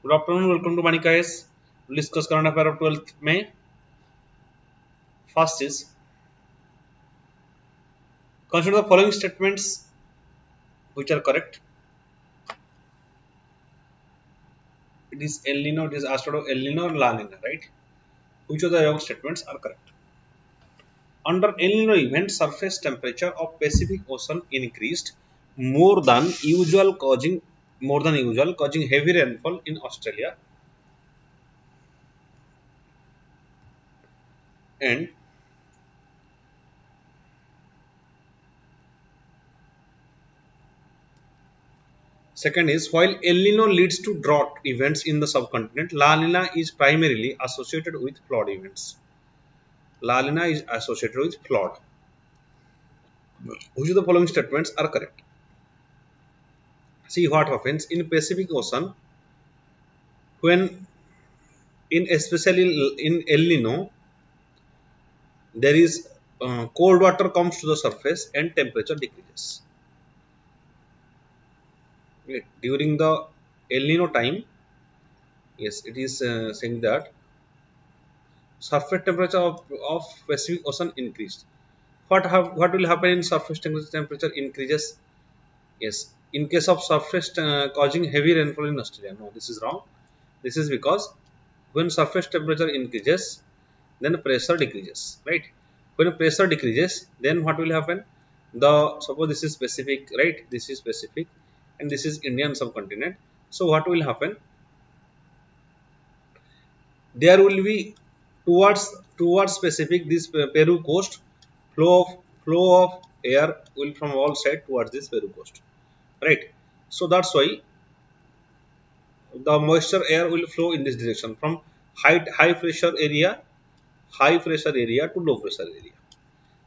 Good afternoon, welcome to VANIK-IAS. We'll discuss current affair of 12th May. First is, consider the following statements which are correct. It is El Nino, it is asked about El Nino or La Nina, right? Which of the above statements are correct? Under El Nino event, surface temperature of Pacific Ocean increased more than usual, causing heavy rainfall in Australia. And second is, while El Nino leads to drought events in the subcontinent, La Nina is primarily associated with flood events. La Nina is associated with flood. Which of the following statements are correct? See what happens in Pacific Ocean when, in especially in El Nino, there is cold water comes to the surface and temperature decreases. Okay. During the El Nino time, yes, it is saying that surface temperature of Pacific Ocean increased. What will happen in surface temperature increases? Yes, in case of surface causing heavy rainfall in Australia. No, this is wrong. This is because when surface temperature increases, then pressure decreases, right? When pressure decreases, then what will happen? Suppose this is Pacific, right? This is Pacific, and this is Indian subcontinent. So what will happen? There will be towards Pacific, this Peru coast, flow of air will from all sides towards this Peru coast, right? So that's why the moisture air will flow in this direction from high pressure area to low pressure area.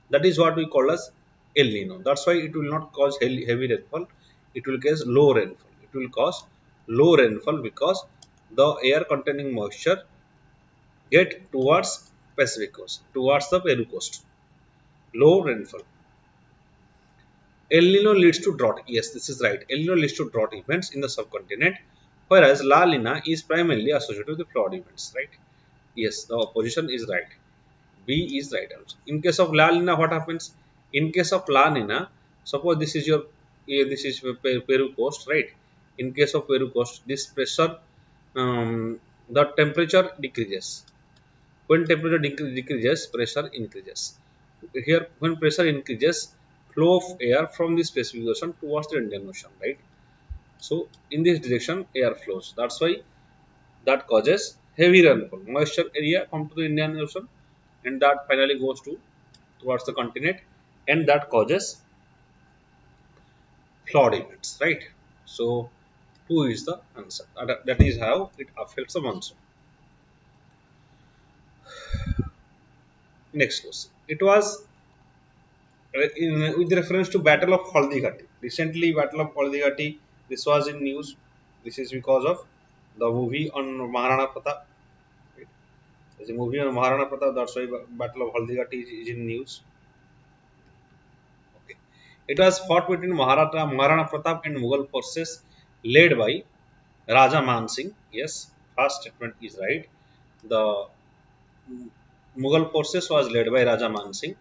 That is what we call as El Nino. That's why it will not cause heavy rainfall. It will cause low rainfall. It will cause low rainfall because the air containing moisture get towards Pacific coast, towards the Peru coast. Low rainfall. El Nino leads to drought. Yes, this is right. El Nino leads to drought events in the subcontinent, whereas La Nina is primarily associated with flood events, right? Yes, the opposition is right. B is right also. In case of La Nina, what happens? In case of La Nina, suppose this is this is Peru coast, right? In case of Peru coast, this pressure, the temperature decreases. When temperature decreases, pressure increases. Here, when pressure increases, flow of air from this Pacific Ocean towards the Indian Ocean, right? So, in this direction, air flows. That's why that causes heavy rainfall. Moisture area come to the Indian Ocean, and that finally goes towards the continent, and that causes flood events, right? So, 2 is the answer. That is how it affects the monsoon. Next question. It was with reference to Battle of Haldighati. Recently, Battle of Haldighati, this was in news. This is because of the movie on Maharana Pratap. Right? There's a movie on Maharana Pratap. That's why Battle of Haldighati is in news. Okay. It was fought between Maharana Pratap and Mughal forces led by Raja Man Singh. Yes, first statement is right. The Mughal forces was led by Raja Man Singh,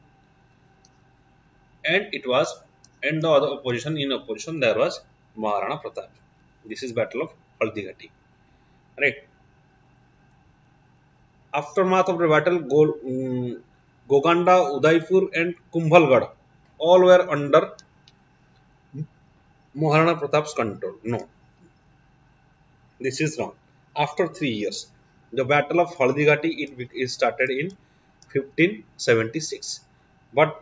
and it was, and the other opposition there was Maharana Pratap. This is Battle of Haldighati. Right. Aftermath of the battle, Goganda, Udaipur, and Kumbhalgarh all were under Maharana Pratap's control. No, this is wrong. After 3 years, the Battle of Haldighati it started in 1576, but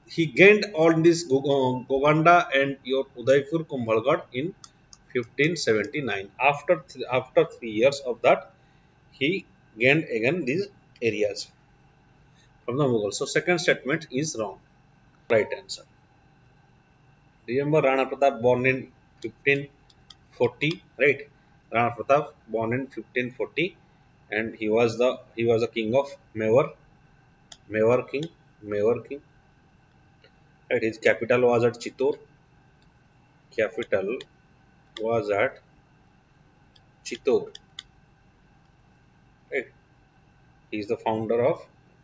he gained all this Goganda and your Udaipur Kumbhalgarh in 1579. After 3 years of that, he gained again these areas from the Mughals. So second statement is wrong. Right answer. Remember Rana Pratap born in 1540, right? Rana Pratap born in 1540, and he was a king of Mewar king. Right? His capital was at Chittor. Capital was at Chittor, right? He is the founder of.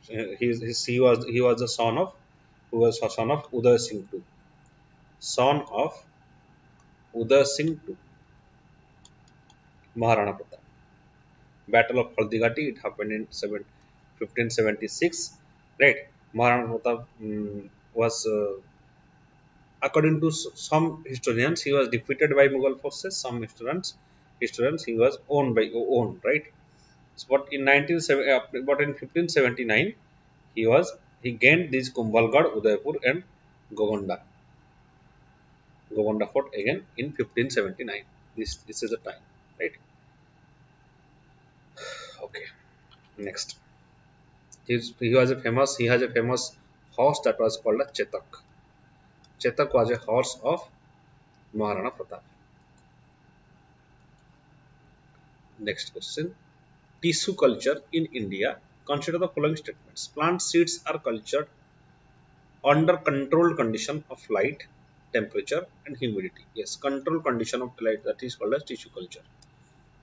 He was the son of who was a son of Uday Singh II, son of Uday Singh II, Maharana Pratap. Battle of Haldigati, it happened in 1576, right? Maharana Pratap was, according to some historians, he was defeated by Mughal forces. Some historians, he was owned, right? So, but in 1579, he gained these Kumbhalgarh, Udaipur, and Govanda. Govanda fort again in 1579. This is the time, right? Okay. Next, he has a famous horse that was called a Chetak. Chetak was a horse of Maharana Pratap. Next question. Tissue culture in India. Consider the following statements. Plant seeds are cultured under controlled condition of light, temperature, and humidity. Yes, controlled condition of light, that is called as tissue culture.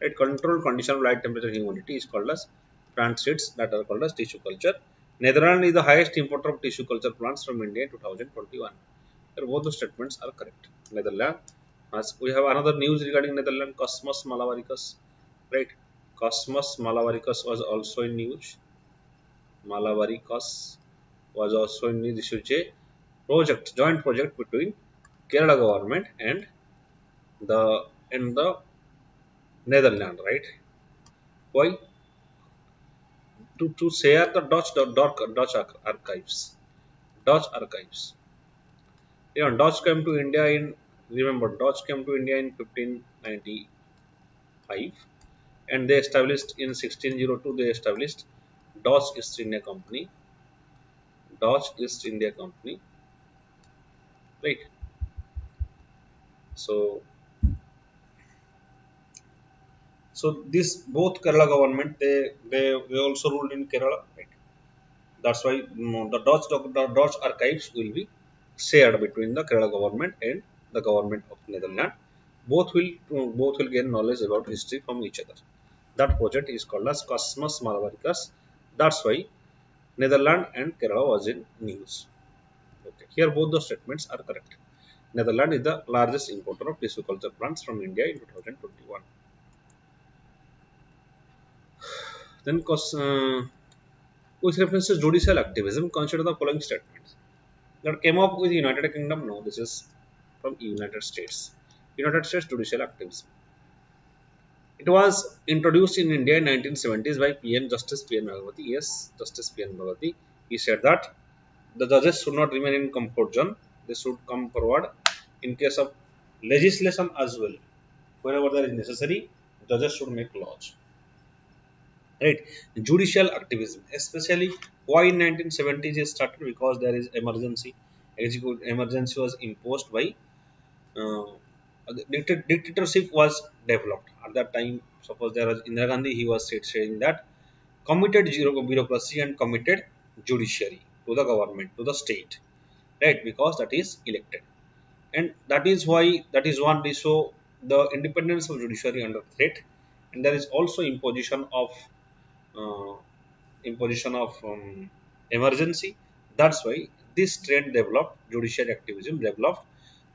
Right? Controlled condition of light, temperature, humidity is called as plant seeds, that are called as tissue culture. Netherlands is the highest importer of tissue culture plants from India in 2021. Here both the statements are correct. Netherlands. As we have another news regarding Netherlands, Cosmos malabaricus, right? Cosmos malabaricus was also in news. Malabaricus was also in news. This is a joint project between Kerala government and the Netherlands, right? Why? To share the Dutch archives. Dutch archives. You know, Dutch came to India in remember Dutch came to India in 1595, and they established in 1602 they established Dutch East India Company. Dutch East India Company, right? So this both Kerala government they also ruled in Kerala, right? That's why the Dutch archives will be shared between the Kerala government and the government of Netherlands. Both will gain knowledge about history from each other. That project is called as Cosmos Malabaricus. That's why Netherlands and Kerala was in news. Okay. Here both the statements are correct. Netherlands is the largest importer of tissue culture plants from India in 2021. Then, with reference to judicial activism, consider the following statements. That came up with United Kingdom. No, this is from United States. United States judicial activism. It was introduced in India in 1970s by PN Justice PN Bhagavati. Yes, Justice PN Bhagavati. He said that the judges should not remain in comfort zone. They should come forward in case of legislation as well. Whenever that is necessary, judges should make laws. Right? Judicial activism, especially why in 1970s it started, because there is emergency. Emergency was imposed by uh, dictatorship was developed at that time. Suppose there was Indira Gandhi, he was saying that committed bureaucracy and committed judiciary to the government, to the state, right? Because that is elected, and that is one they show the independence of judiciary under threat, and there is also uh, imposition of emergency. That's why this trend developed, judicial activism developed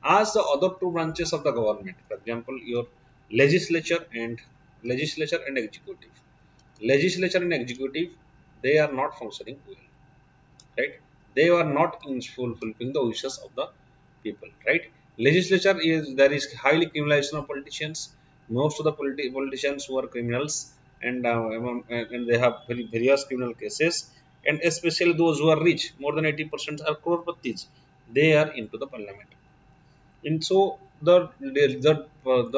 as the other two branches of the government. For example, your legislature and executive. Legislature and executive, they are not functioning well, right? They are not in fulfilling the wishes of the people, right? Legislature is, there is highly criminalization of politicians. Most of the politicians who are criminals, and they have various criminal cases, and especially those who are rich, more than 80% are crorepattis. They are into the parliament, and so the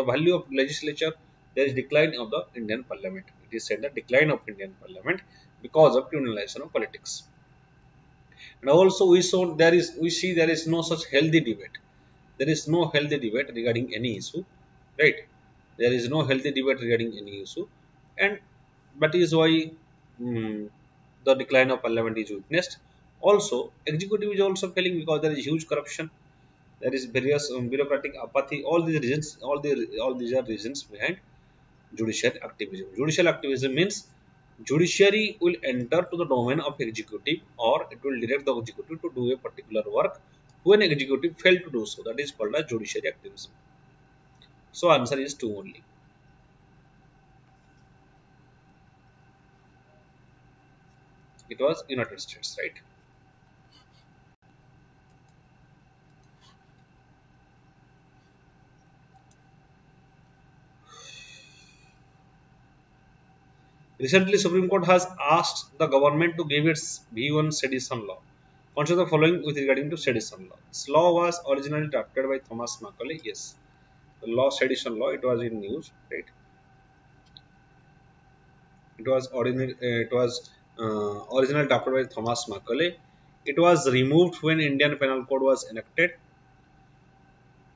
value of legislature, there is decline of the Indian parliament. It is said that decline of Indian parliament because of criminalization of politics. And also we see there is no such healthy debate. There is no healthy debate regarding any issue, right? There is no healthy debate regarding any issue, and that is why mm, the decline of parliament is witnessed. Also, executive is also failing because there is huge corruption. There is various bureaucratic apathy. All these are reasons behind Judicial activism. Judicial activism means judiciary will enter to the domain of executive, or it will direct the executive to do a particular work when executive failed to do so. That is called as judiciary activism. So answer is 2 only. It was United States, right? Recently, Supreme Court has asked the government to give its view on sedition law. Consider the following with regarding to sedition law. This law was originally drafted by Thomas Macaulay. Yes, the law sedition law. It was in news, right? Originally drafted by Thomas Macaulay. It was removed when Indian Penal Code was enacted.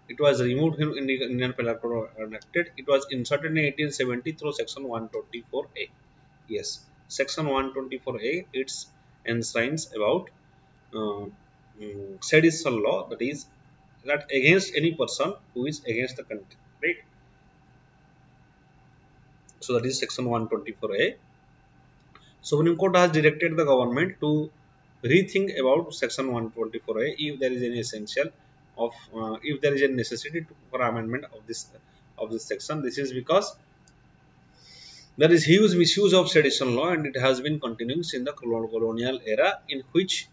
It was removed when Indian Penal Code was enacted. It was inserted in 1870 through Section 124A. Yes, Section 124A. It's enshrines about uh, sedition law, that is that against any person who is against the country, right? So that is Section 124A. Supreme Court has directed the government to rethink about Section 124A if there is any essential of if there is a necessity for amendment of this section. This is because there is huge misuse of sedition law, and it has been continuing since the colonial era, in which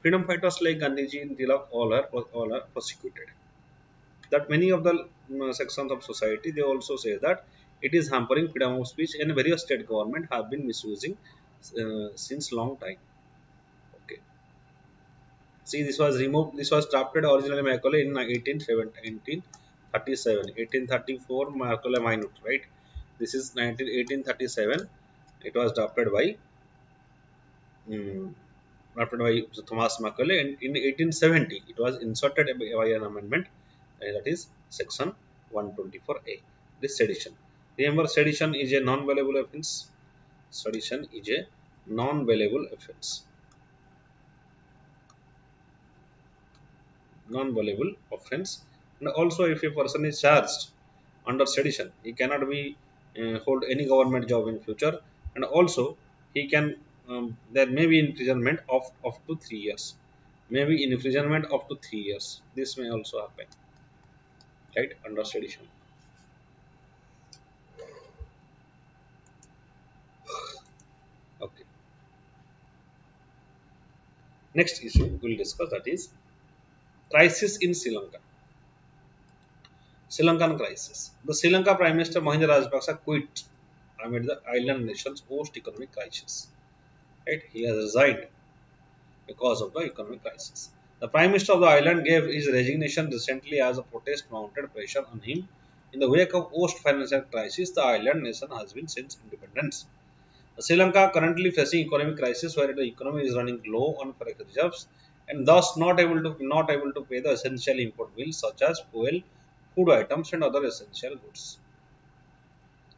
freedom fighters like Gandhiji and Tilak all are persecuted. That many of the sections of society, they also say that it is hampering freedom of speech, and various state government have been misusing since long time. Okay. See, this was removed. This was drafted originally Macaulay in 1837, 1834 Macaulay Minute, right? This is 1837. It was um, drafted by Thomas Macaulay, and in 1870 it was inserted by an amendment, that is Section 124A. This sedition. Remember, sedition is a non-bailable offence. Sedition is a non-bailable offence. Non-bailable offence. And also, if a person is charged under sedition, he cannot be hold any government job in future, and also he can there may be imprisonment of up to 3 years. Maybe imprisonment up to 3 years. This may also happen, right, under sedition. Okay. Next issue we'll discuss, that is crisis in Sri Lanka. Sri Lankan crisis. The Sri Lanka Prime Minister Mahinda Rajapaksa quit amid the island nation's post economic crisis. Right? He has resigned because of the economic crisis. The Prime Minister of the island gave his resignation recently as a protest mounted pressure on him. In the wake of post financial crisis, the island nation has been since independence. Sri Lanka currently facing economic crisis where the economy is running low on forex reserves, and thus not able to pay the essential import bills such as fuel, food items, and other essential goods.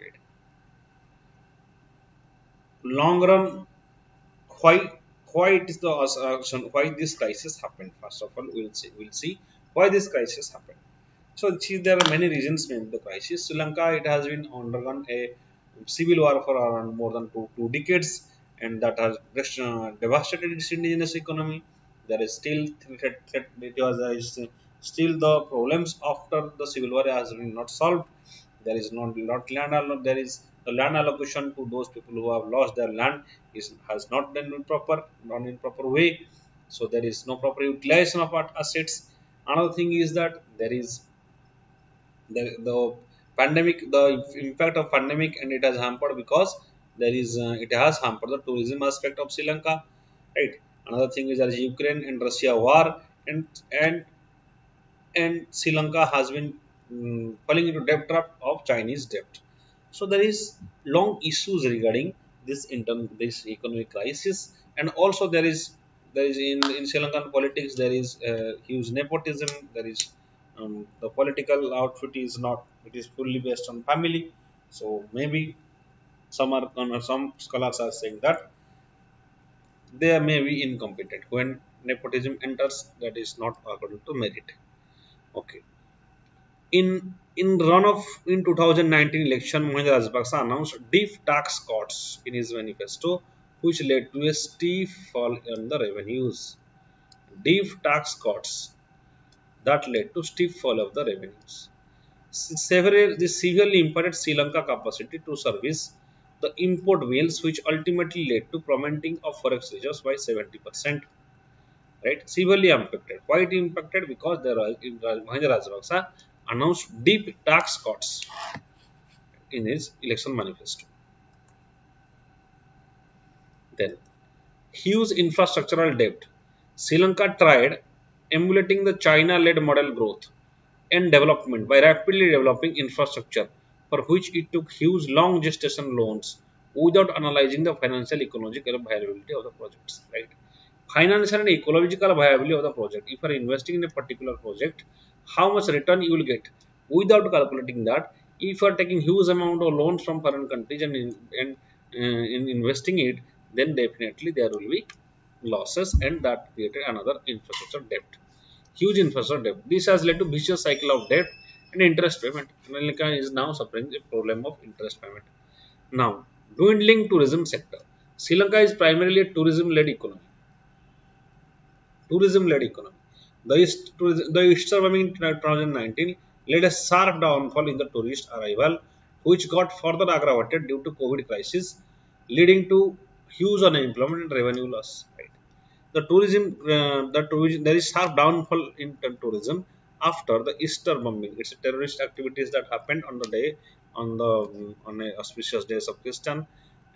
Right. Long run, why why it is the why this crisis happened? First of all, we'll see why this crisis happened. So see, there are many reasons behind the crisis. Sri Lanka, it has been undergone a civil war for around more than two decades, and that has devastated its indigenous economy. There is still it was still the problems after the civil war has been not solved. There is not land there is the land allocation to those people who have lost their land has not done in proper way. So there is no proper utilization of assets. Another thing is that there is the pandemic, the impact of pandemic, and it has hampered because it has hampered the tourism aspect of Sri Lanka, right? Another thing is that Ukraine and Russia war, and and and Sri Lanka has been falling into debt trap of Chinese debt. So there is long issues regarding this economic crisis, and also there is in Sri Lankan politics, there is huge nepotism. There is the political outfit is not, it is fully based on family. So maybe some scholars are saying that they may be incompetent when nepotism enters. That is not according to merit. Okay. In runoff in 2019 election, Mahinda Rajapaksa announced deep tax cuts in his manifesto, which led to a steep fall in the revenues. Deep tax cuts that led to steep fall of the revenues. This severely impacted Sri Lanka capacity to service the import bills, which ultimately led to plummeting of forex reserves by 70%. Right, severely impacted. Why it impacted? Because Mahinda Rajapaksa announced deep tax cuts in his election manifesto. Then, huge infrastructural debt. Sri Lanka tried emulating the China-led model growth and development by rapidly developing infrastructure, for which it took huge long gestation loans without analyzing the financial ecological viability of the projects. Right? Financial and ecological viability of the project. If you are investing in a particular project, how much return you will get without calculating that. If you are taking huge amount of loans from foreign countries in investing it, then definitely there will be losses, and that created another infrastructure debt. Huge infrastructure debt. This has led to vicious cycle of debt and interest payment. Sri Lanka is now suffering a problem of interest payment. Now, dwindling tourism sector. Sri Lanka is primarily a tourism-led economy. Tourism-led economy. The Easter bombing in 2019 led a sharp downfall in the tourist arrival, which got further aggravated due to COVID crisis, leading to huge unemployment and revenue loss. Right? There is sharp downfall in tourism after the Easter bombing. It's a terrorist activities that happened on the day on a auspicious days of Christians.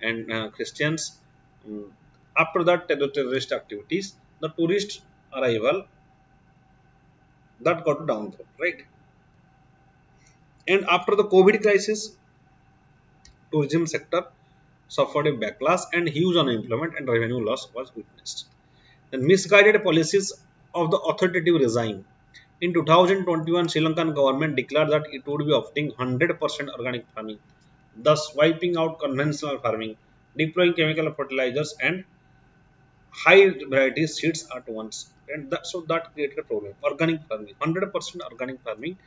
Mm, After that terrorist activities, the tourist arrival that got down, right? And after the COVID crisis, tourism sector suffered a backlash and huge unemployment and revenue loss was witnessed. The misguided policies of the authoritative regime. In 2021, Sri Lankan government declared that it would be opting 100% organic farming, thus wiping out conventional farming, deploying chemical fertilizers and high variety seeds at once. And so that created a problem. Organic farming, 100% organic farming,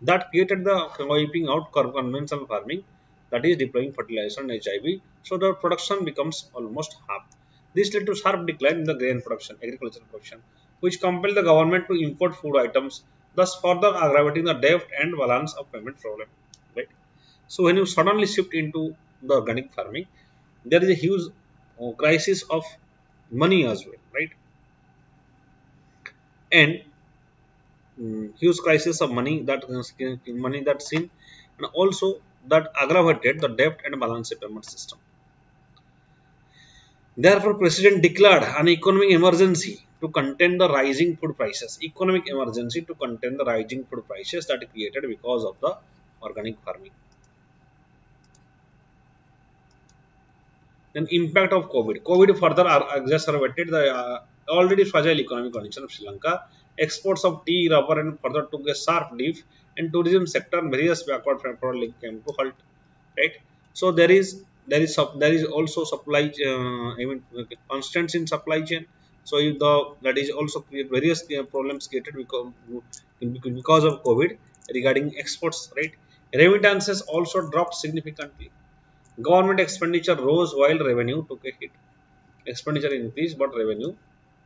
that created the wiping out conventional farming, that is deploying fertilizer and HIV. So the production becomes almost half. This led to sharp decline in the grain production, agricultural production, which compelled the government to import food items, thus further aggravating the debt and balance of payment problem. Right. So when you suddenly shift into the organic farming, there is a huge crisis of money as well, right? And huge crisis of money that's seen, and also that aggravated the debt and balance payment system. Therefore, President declared an economic emergency to contain the rising food prices. Economic emergency to contain the rising food prices that created because of the organic farming. Then impact of COVID. COVID further exacerbated the already fragile economic condition of Sri Lanka. Exports of tea, rubber, and further took a sharp dip, and tourism sector and various backward link came to halt. Right. So there is also supply constraints in supply chain. So if the that is also create various problems created because of COVID regarding exports. Right. Remittances also dropped significantly. Government expenditure rose while revenue took a hit. Expenditure increased but revenue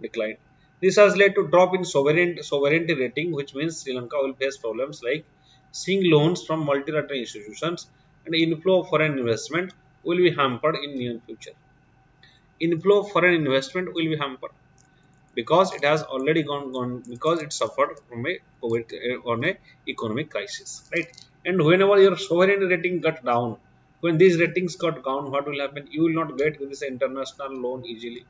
declined. This has led to drop in sovereignty rating, which means Sri Lanka will face problems like seeing loans from multilateral institutions, and inflow of foreign investment will be hampered in near future. Inflow of foreign investment will be hampered because it has already gone because it suffered from a COVID on a economic crisis, right? And whenever your sovereign rating got down, when these ratings got down, what will happen? You will not get this international loan easily.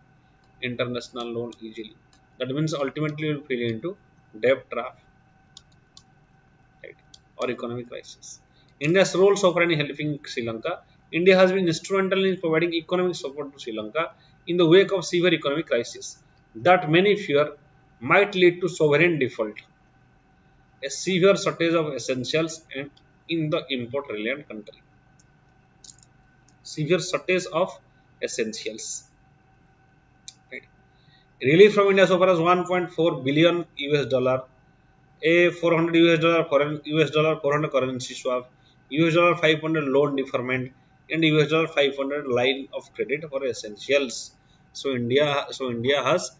International loan easily. That means ultimately you will fall into debt trap, right? Or economic crisis. India's role so far in helping Sri Lanka. India has been instrumental in providing economic support to Sri Lanka in the wake of severe economic crisis that many fear might lead to sovereign default, a severe shortage of essentials and in the import reliant country. Severe shortage of essentials. Right. Relief from India so far as 1.4 billion US dollar A 400 US dollar foreign US dollar 400 currency swap, US dollar 500 loan deferment, and US dollar 500 line of credit for essentials. So India has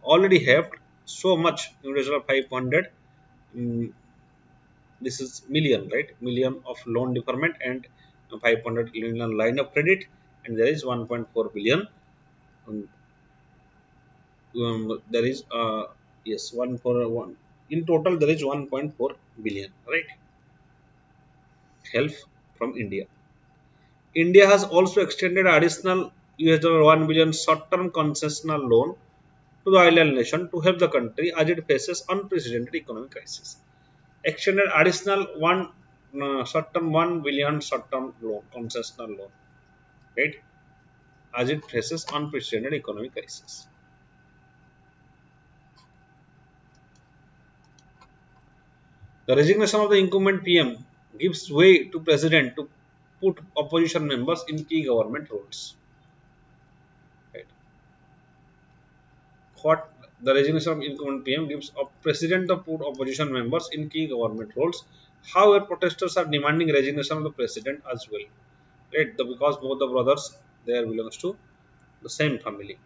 already have so much US dollar 500. mm, this is million, right? Million of loan deferment and 500 million line of credit, and there is 1.4 billion. um, there is yes, 1 for 1 in total. There is 1.4 billion, right? Help from India. India has also extended additional US dollar 1 billion short-term concessional loan to the island nation to help the country as it faces unprecedented economic crisis. Extended additional one short-term 1 billion short-term loan, concessional loan, right? As it faces unprecedented economic crisis. The resignation of the incumbent PM gives way to President to put opposition members in key government roles. Right. What the resignation of incumbent PM gives a President to put opposition members in key government roles. However, protesters are demanding resignation of the President as well. Right, because both the brothers they belongs to the same family.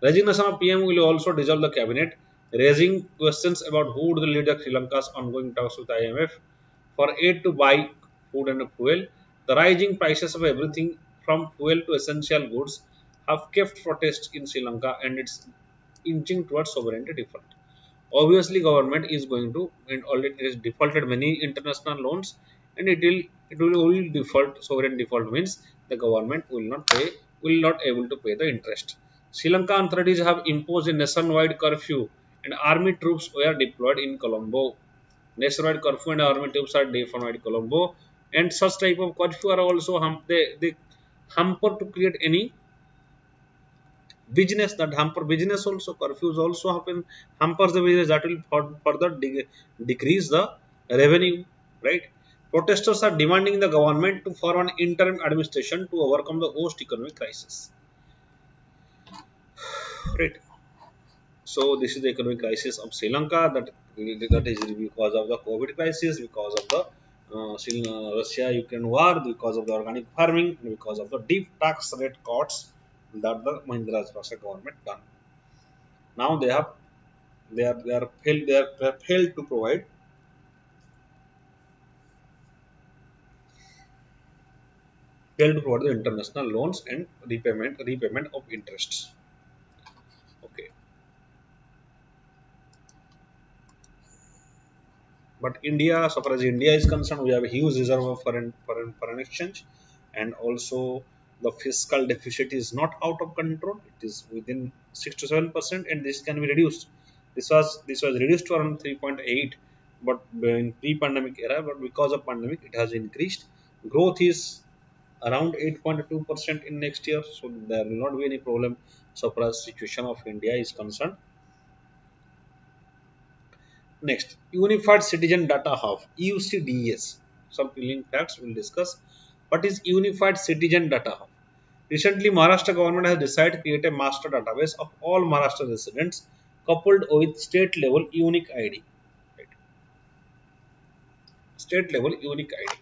Resignation of PM will also dissolve the cabinet, raising questions about who would lead Sri Lanka's ongoing talks with IMF for aid to buy food and fuel. The rising prices of everything from fuel to essential goods have kept protests in Sri Lanka and it's inching towards sovereignty default. Obviously, government is going to and already has defaulted many international loans, and it will only default. Sovereign default means the government will not able to pay the interest. Sri Lanka authorities have imposed a nationwide curfew, and army troops were deployed in Colombo. Nationwide curfew and army troops are deployed in Colombo, and such type of curfew are also they hamper to create any business, that hamper business also. Curfews also happen hampers the business, that will further decrease the revenue, right? Protesters are demanding the government to form an interim administration to overcome the worst economic crisis, right? So this is the economic crisis of Sri Lanka, that is because of the COVID crisis, because of the Russia Ukraine war, because of the organic farming, and because of the deep tax rate cuts that the Mahindra Rajapaksa government done. Now they are failed to provide the international loans and repayment of interests. Okay, but India, so far as India is concerned, we have a huge reserve of foreign exchange, and also the fiscal deficit is not out of control. It is within 6 to 7%, and this can be reduced. This was reduced to around 3.8, but in pre-pandemic era, but because of pandemic, it has increased. Growth is around 8.2% in next year, so there will not be any problem so far as situation of India is concerned. Next, Unified Citizen Data Hub, UCDS. Some filling facts we'll discuss. What is Unified Citizen Data Hub? Recently, Maharashtra government has decided to create a master database of all Maharashtra residents coupled with state level unique ID. Right. State level unique ID.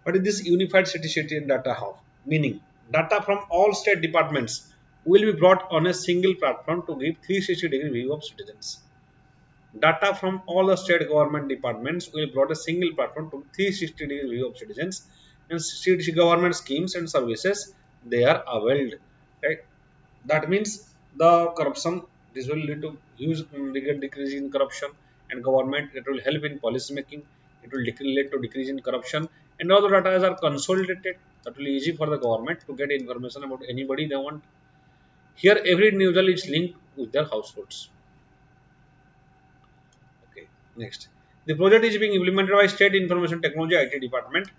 What is this Unified Citizen Data Hub? Meaning, data from all state departments will be brought on a single platform to give 360-degree view of citizens. Data from all the state government departments will brought a single platform to 360-degree view of citizens, and state government schemes and services they are availed. Right? That means the corruption, this will lead to huge decrease in corruption, and government, it will help in policy making. It will lead to decrease in corruption, and all the data are consolidated. That will be easy for the government to get information about anybody they want. Here, every individual is linked with their households. Okay, next. The project is being implemented by State Information Technology IT Department.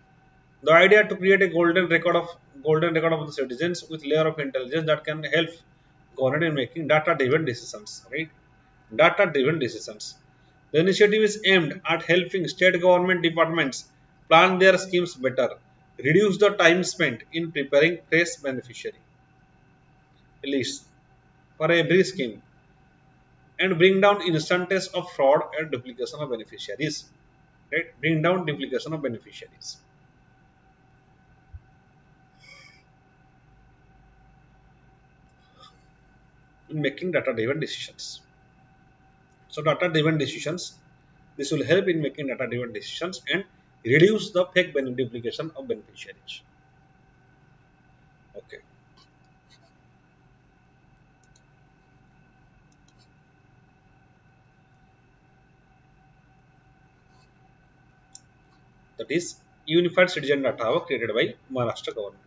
The idea to create a golden record of the citizens with layer of intelligence that can help government in making data-driven decisions. Right? Data-driven decisions. The initiative is aimed at helping state government departments plan their schemes better, reduce the time spent in preparing fresh beneficiary lists, for every scheme and bring down instances of fraud and duplication of beneficiaries. Right? Bring down duplication of beneficiaries. In making data-driven decisions. So data-driven decisions, this will help in making data-driven decisions and reduce the fake duplication of beneficiaries. Okay. That is Unified Citizen Data Hub created by Maharashtra government.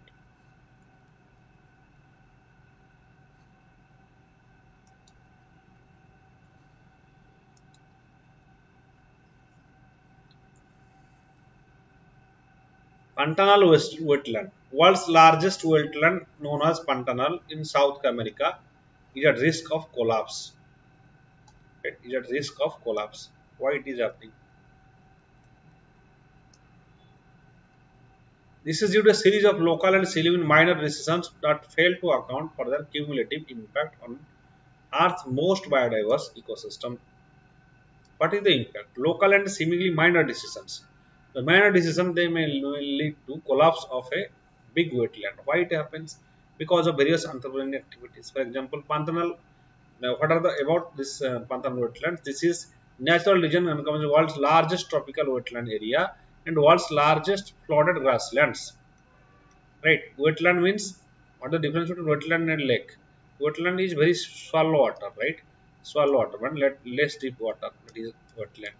Pantanal wetland, world's largest wetland known as Pantanal in South America, is at risk of collapse. It is at risk of collapse. Why it is happening? This is due to a series of local and seemingly minor decisions that fail to account for their cumulative impact on Earth's most biodiverse ecosystem. What is the impact? Local and seemingly minor decisions. The minor decision they may lead to collapse of a big wetland. Why it happens? Because of various anthropogenic activities. For example, Pantanal. Now, what are the about this Pantanal wetlands? This is natural region and becomes the world's largest tropical wetland area and world's largest flooded grasslands. Right? Wetland means what the difference between wetland and lake? Wetland is very shallow water, right? Shallow water, but less deep water. That is wetland.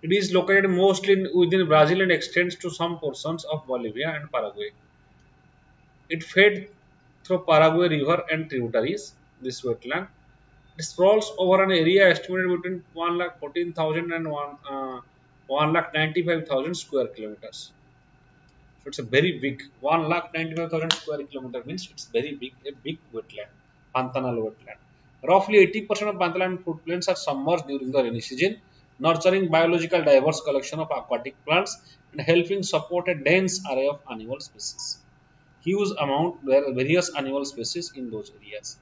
It is located mostly within Brazil and extends to some portions of Bolivia and Paraguay. It fed through Paraguay River and tributaries. This wetland. It sprawls over an area estimated between 1,14,000 and 1,95,000 square kilometers. So it's a very big 1,95,000 square kilometer means it's very big, a big wetland, Pantanal wetland. Roughly 80% of Pantanal floodplains are submerged during the rainy season, nurturing biological diverse collection of aquatic plants and helping support a dense array of animal species. Huge amount there are various animal species in those areas.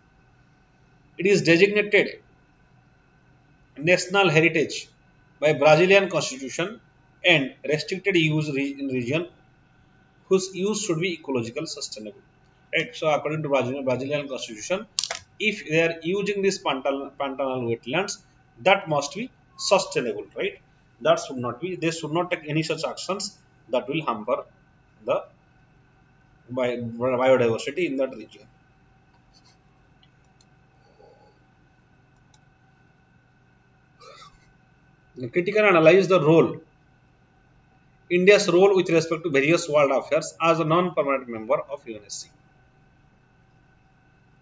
It is designated national heritage by Brazilian constitution and restricted use in region whose use should be ecological sustainable. Right. So according to Brazilian constitution, if they are using this pantanal wetlands, that must be sustainable, right? That should not be. They should not take any such actions that will hamper the biodiversity in that region. Critical analyze the role India's role with respect to various world affairs as a non-permanent member of UNSC.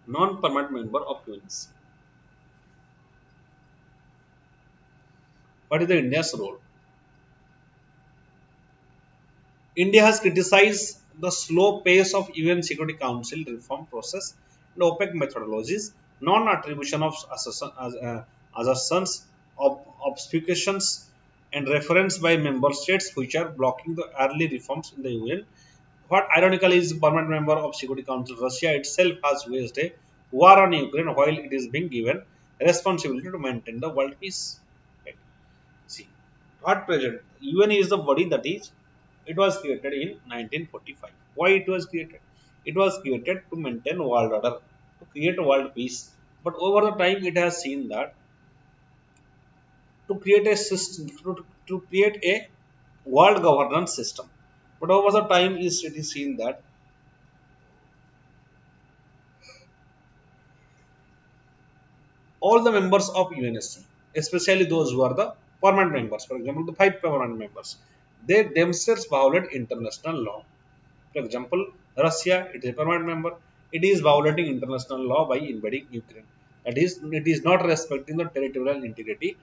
Non-permanent member of UNSC. What is the India's role? India has criticized the slow pace of UN Security Council reform process and OPEC methodologies, non-attribution of assertions, obfuscations, and reference by member states which are blocking the early reforms in the UN. What ironically is permanent member of Security Council, Russia itself has waged a war on Ukraine while it is being given responsibility to maintain the world peace. Right. See, at present, UN is the body that is it was created in 1945. Why it was created? It was created to maintain world order, to create world peace. But over the time, it has seen that to create a system, to create a world governance system. But over the time, it is seen that all the members of UNSC, especially those who are the permanent members, for example, the 5 permanent members, they themselves violate international law. For example, Russia, it is a permanent member. It is violating international law by invading Ukraine. That is, it is not respecting the territorial integrity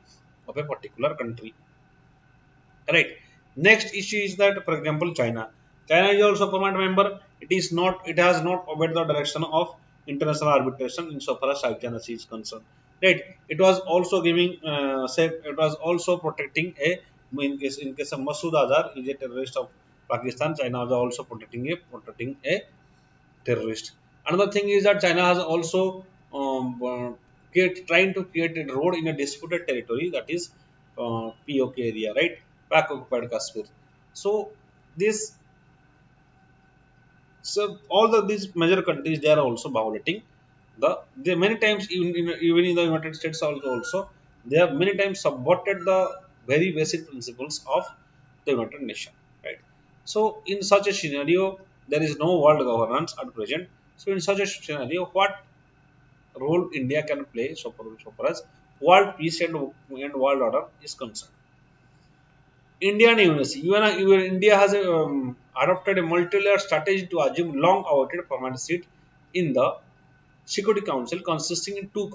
of a particular country. Right. Next issue is that, for example, China. China is also a permanent member. It is not. It has not obeyed the direction of international arbitration insofar as China Sea is concerned. Right. It was also giving. It was also protecting a. In case of Masood Azhar is a terrorist of Pakistan. China was also protecting a terrorist. Another thing is that China has also trying to create a road in a disputed territory, that is POK area, right? Pak occupied Kashmir. So this, so all of these major countries, they are also violating they many times, even in the United States also they have many times subverted the very basic principles of the United Nations, right? So in such a scenario, there is no world governance at present. So in such a scenario, what role India can play so far as world peace and world order is concerned? India and UNSC. India has adopted a multi-layer strategy to assume long-awaited permanent seat in the Security Council, consisting in two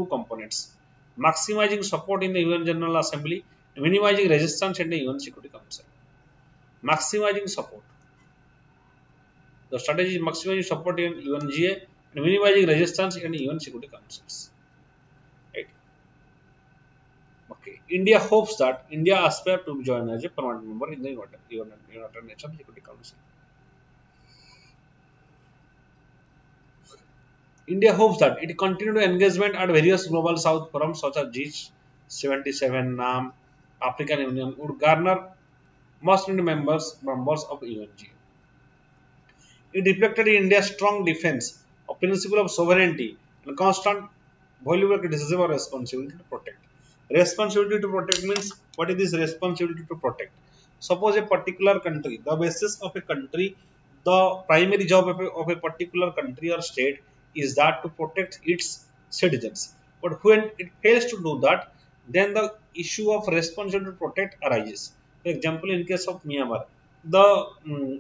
components: maximizing support in the UN General Assembly, and minimizing resistance in the UN Security Council. Maximizing support. The strategy is maximizing support in UNGA and minimizing resistance in the UN Security Councils. Right. Okay. India hopes that India aspires to join as a permanent member in the United Nations Security Council. India hopes that it continue to engagement at various global South forums such as G77, NAM, African Union would garner most members of UNG. It reflected India's strong defense of principle of sovereignty and constant voluble criticism or responsibility to protect. Responsibility to protect means, what is this responsibility to protect? Suppose a particular country, the basis of a country, the primary job of a particular country or state is that to protect its citizens. But when it fails to do that, then the issue of responsibility to protect arises. For example, in case of Myanmar, the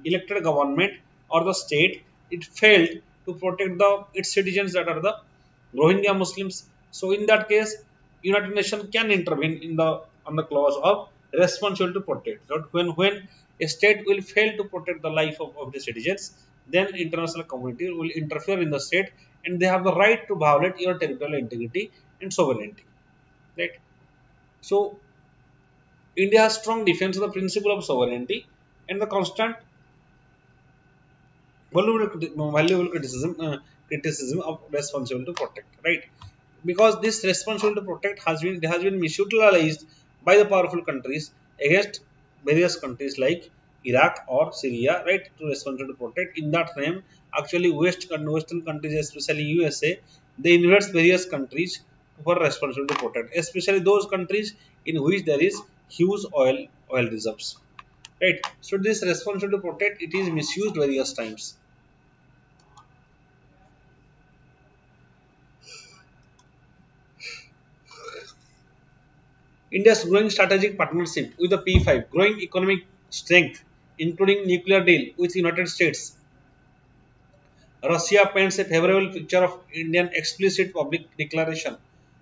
elected government or the state, it failed to protect its citizens, that are the Rohingya Muslims. So in that case, United Nations can intervene in the on the clause of responsibility to protect. So when a state will fail to protect the life of the citizens, then international community will interfere in the state, and they have the right to violate your territorial integrity and sovereignty. Right. So India has strong defense of the principle of sovereignty and the constant valuable criticism of responsibility to protect, right? Because this responsibility to protect has been misutilized by the powerful countries against various countries like Iraq or Syria, right? To responsibility to protect. In that name, actually Western countries, especially USA, they invest various countries for responsibility to protect, especially those countries in which there is huge oil reserves, right? So this responsibility to protect, it is misused various times. India's growing strategic partnership with the P5, growing economic strength, including nuclear deal with United States. Russia paints a favorable picture of Indian explicit public declaration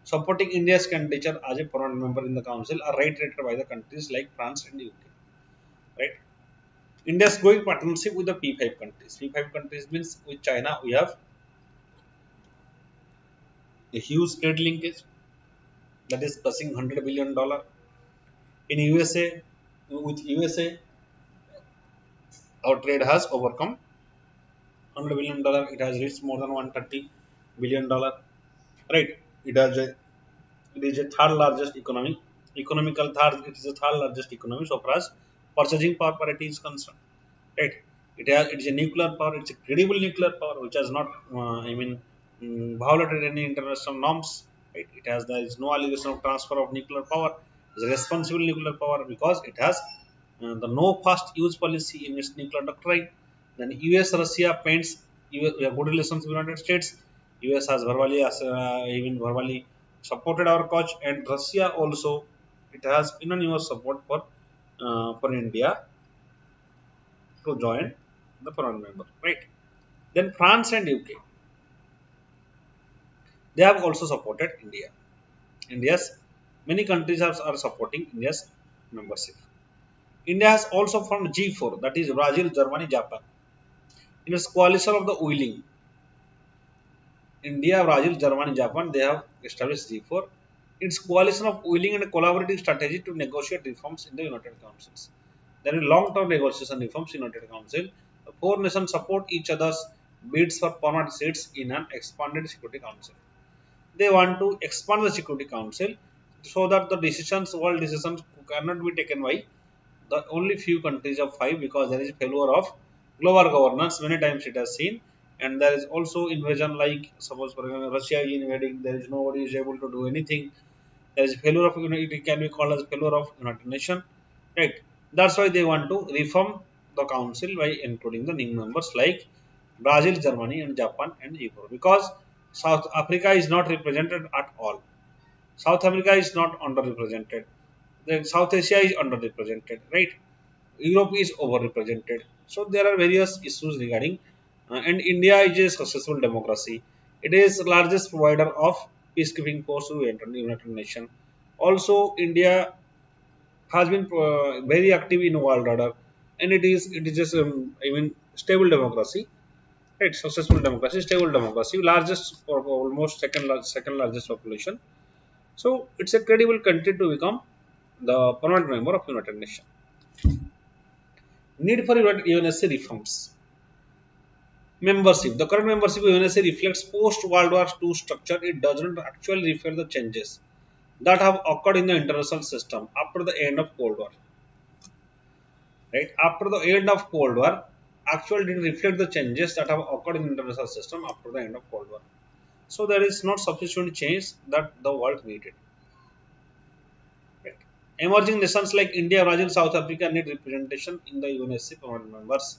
supporting India's candidature as a permanent member in the Council are reiterated by the countries like France and UK. Right? India's growing partnership with the P5 countries. P5 countries means with China we have a huge trade linkage that is passing $100 billion. In USA, with USA, our trade has overcome $100 billion. It has reached more than $130 billion. Right? It has a, it is a third largest economy. Economical third. It is the third largest economy so far as purchasing power parity is concerned. Right? It is a nuclear power. It's a credible nuclear power which has not violated any international norms. Right? There is no allegation of transfer of nuclear power. It's a responsible nuclear power because it has the no first use policy in its nuclear doctrine. Then US Russia paints we have good relations with the United States. US has even verbally supported our cause, and Russia also, it has unanimous support for India to join the permanent member, right? Then France and UK, they have also supported India. India's many countries are supporting India's membership. India has also formed G4, that is Brazil, Germany, Japan. In its coalition of the willing, India, Brazil, Germany, Japan, they have established G4. Its coalition of willing and collaborative strategy to negotiate reforms in the United Councils. There are long-term negotiation reforms in United Council. The four nations support each other's bids for permanent seats in an expanded Security Council. they want to expand the Security Council so that the decisions, world decisions cannot be taken by the only few countries of five, because there is failure of global governance many times it has seen, and there is also invasion, like suppose for example Russia is invading, there is nobody is able to do anything. There is failure of it can be called as failure of United Nations, right? That's why they want to reform the council by including the new members like Brazil, Germany, and Japan and Europe, because South Africa is not represented at all. South America is not underrepresented. Then South Asia is underrepresented, right? Europe is overrepresented. So there are various issues regarding, and India is a successful democracy. It is the largest provider of peacekeeping force to United Nations. Also, India has been very active in world order, and it is just I mean stable democracy, right? Successful democracy, stable democracy, largest for almost second largest population. So it's a credible country to become the permanent member of United Nations. Need for UNSC reforms. Membership. The current membership of UNSC reflects post-World War II structure. It does not actually reflect the changes that have occurred in the international system after the end of Cold War. Right? After the end of Cold War, actually did reflect the changes that have occurred in the international system after the end of Cold War. So there is not sufficient change that the world needed. Right? Emerging nations like India, Brazil, South Africa need representation in the UNSC permanent members,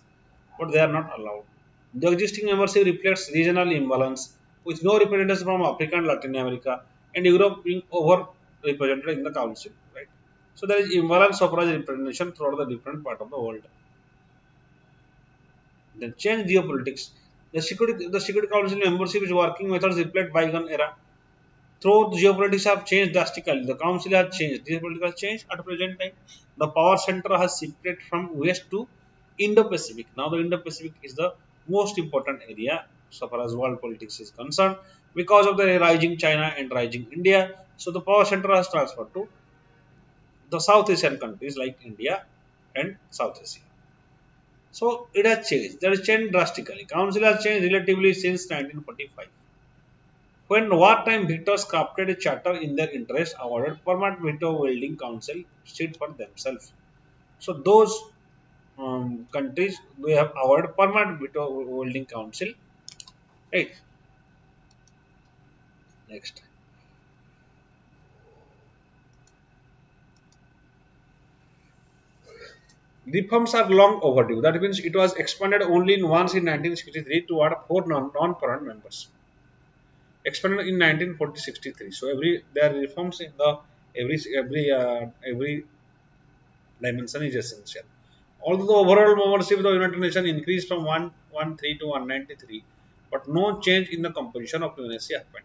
but they are not allowed. The existing membership reflects regional imbalance, with no representation from Africa and Latin America, and Europe being overrepresented in the council. Right? So there is imbalance of representation throughout the different part of the world. Then change geopolitics. The Security Council membership is working methods reflect bygone era. Though the geopolitics have changed drastically, the council has changed. Geopolitics has changed at the present time. The power center has shifted from West to Indo-Pacific. Now the Indo-Pacific is the most important area so far as world politics is concerned, because of the rising China and rising India. So the power center has transferred to the South Asian countries like India and South Asia. So it has changed. That has changed drastically. Council has changed relatively since 1945. When wartime victors crafted a charter in their interest, awarded permanent veto wielding council seat for themselves. So those countries we have awarded permanent veto wielding council. Right. Next. Reforms are long overdue. That means it was expanded only once in 1963 to add four non-permanent members. Expanded in 1940-63. So there are reforms in the every dimension is essential. Although the overall membership of the United Nations increased from 113 to 193, but no change in the composition of UNSC happened.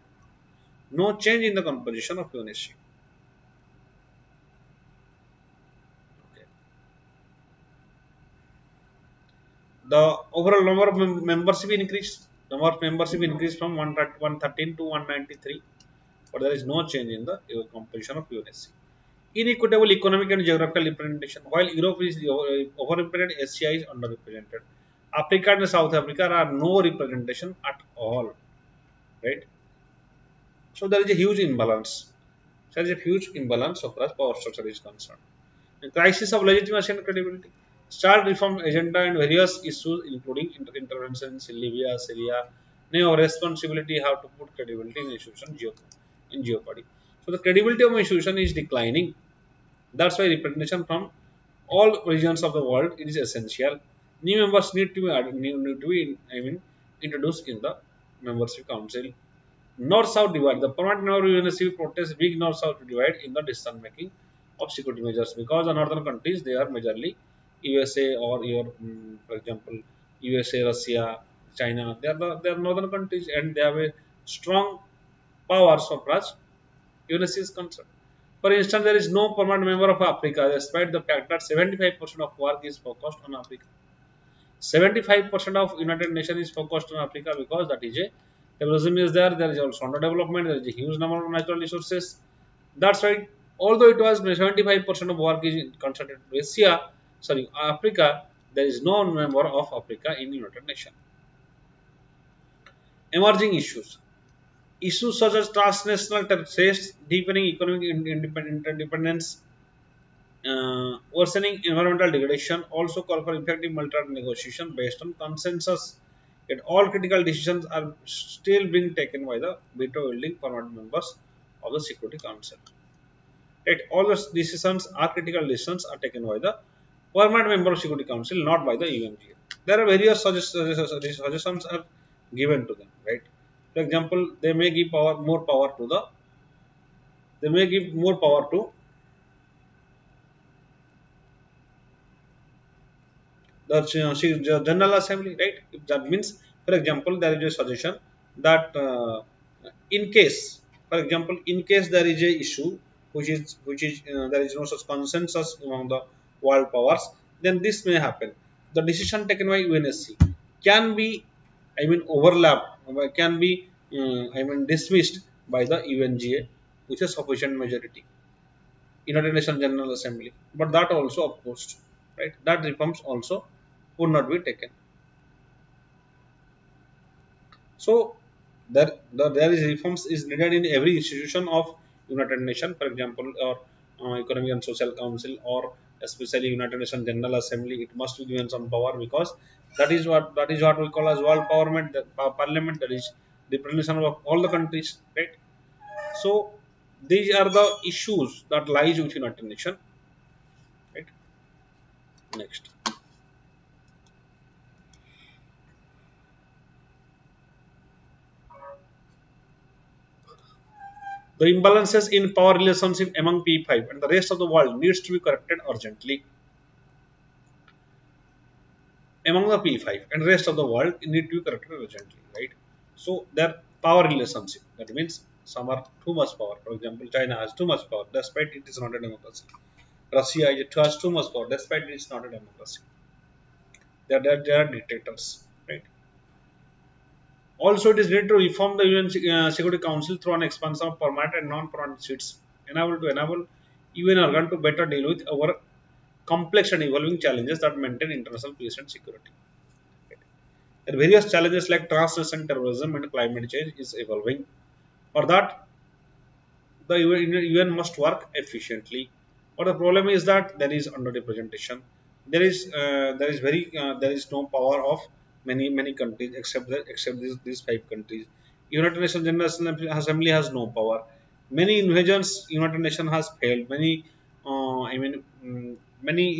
No change in the composition of UNSC. Okay. The overall number of membership increased. Number of membership increased from 113 to 193, but there is no change in the composition of UNSC. Inequitable economic and geographical representation. While Europe is overrepresented, Asia is underrepresented. Africa and South Africa are no representation at all, right? So there is a huge imbalance. There is a huge imbalance so far as power structure is concerned. The crisis of legitimacy and credibility. Start reform agenda and various issues, including interventions in Libya, Syria, now responsibility how to put credibility in institution in jeopardy. So the credibility of institution is declining. That's why representation from all regions of the world is essential. New members need to be added, need to be, introduced in the membership council. North-South divide. The permanent member of UNSC protests big North-South divide in the decision making of security measures, because the northern countries they are majorly USA or for example USA, Russia, China. They are northern countries and they have a strong power so far as UNSC is concerned. For instance, there is no permanent member of Africa, despite the fact that 75% of work is focused on Africa. 75% of United Nations is focused on Africa, because that is a terrorism is there is also underdevelopment, there is a huge number of natural resources. That's why, although it was 75% of work is concentrated to Africa, there is no member of Africa in United Nations. Emerging issues. Issues such as transnational threats, deepening economic interdependence, worsening environmental degradation also call for effective multilateral negotiation based on consensus. Yet all critical decisions are still being taken by the veto-wielding permanent members of the Security Council. Yet all the decisions are critical decisions are taken by the permanent member of Security Council, not by the UNGA. There are various suggestions are given to them, right? For example, they may give more power to the, they may give more power to the General Assembly, right? If that means, for example, there is a suggestion that in case, for example, in case there is a issue which is there is no such consensus among the world powers, then this may happen. The decision taken by UNSC can be, I mean, overlapped, can be, I mean, dismissed by the UNGA with a sufficient majority. United Nations General Assembly, but that also opposed, right? That reforms also would not be taken. So there is reforms is needed in every institution of United Nations, for example, or Economic and Social Council, or especially United Nations General Assembly. It must be given some power because that is what we call as world parliament, parliament, that is representation of all the countries, right? So these are the issues that lies with United Nations, right? Next. The imbalances in power relationship among P5 and the rest of the world needs to be corrected urgently. Among the P5 and rest of the world need to be corrected urgently, right? So their power relationship, that means some are too much power. For example, China has too much power despite it is not a democracy. Russia has too much power despite it is not a democracy. They are dictators, right? Also, it is needed to reform the UN Security Council through an expansion of permanent and non-permanent seats, enable UN organ to better deal with our complex and evolving challenges that maintain international peace and security. There are various challenges like transnational terrorism and climate change is evolving. For that, the UN must work efficiently. But the problem is that there is underrepresentation. There is no power of many countries except these five countries. United Nations General Assembly has no power. Many invasions United Nations has failed. Many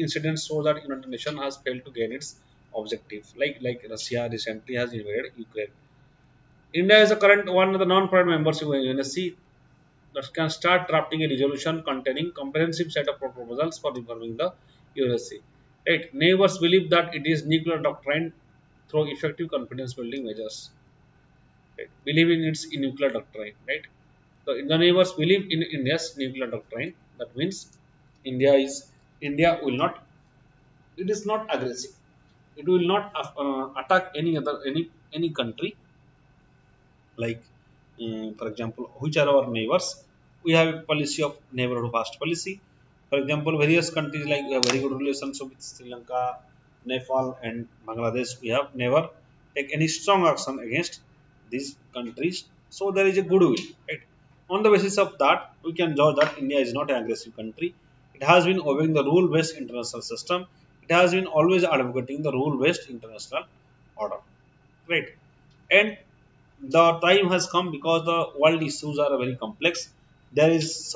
incidents show that United Nations has failed to gain its objective. Like Russia recently has invaded Ukraine. India is the current one of the non-permanent members of UNSC that can start drafting a resolution containing comprehensive set of proposals for reforming the UNSC. Right? Neighbors believe that it is nuclear doctrine through effective confidence building measures. Right? Believe in its nuclear doctrine, right? So the neighbors believe in India's nuclear doctrine. That means India will not. It is not aggressive. It will not attack any country, like for example, which are our neighbors. We have a policy of neighborhood first policy. For example, various countries, like we have very good relations with Sri Lanka, Nepal and Bangladesh. We have never take any strong action against these countries, so there is a goodwill, right? On the basis of that, we can judge that India is not an aggressive country. It has been obeying the rule based international system. It has been always advocating the rule based international order, right? And the time has come because the world issues are very complex. There is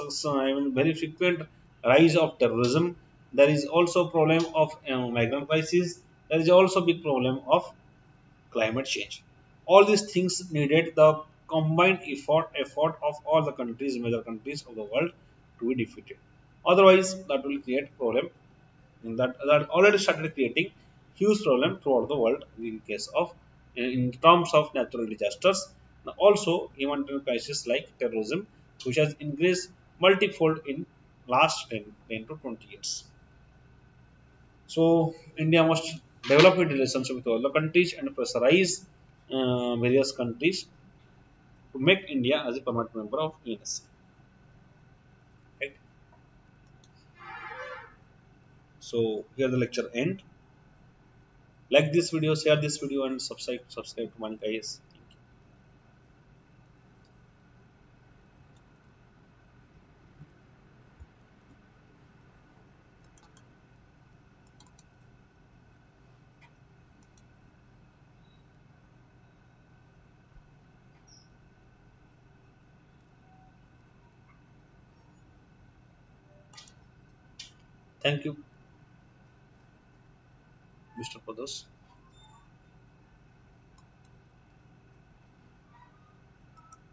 very frequent rise of terrorism. There is also problem of migrant crisis. There is also big problem of climate change. All these things needed the combined effort of all the countries, major countries of the world, to be defeated. Otherwise, that will create problem that already started creating huge problem throughout the world in case of in terms of natural disasters. Now also humanitarian crisis like terrorism, which has increased multifold in last 10 to 20 years. So India must develop a relationship with all the countries and pressurize various countries to make India as a permanent member of UNSC. Right? So here the lecture end. Like this video, share this video, and subscribe to VANIK-IAS. Thank you, Mr. Prados.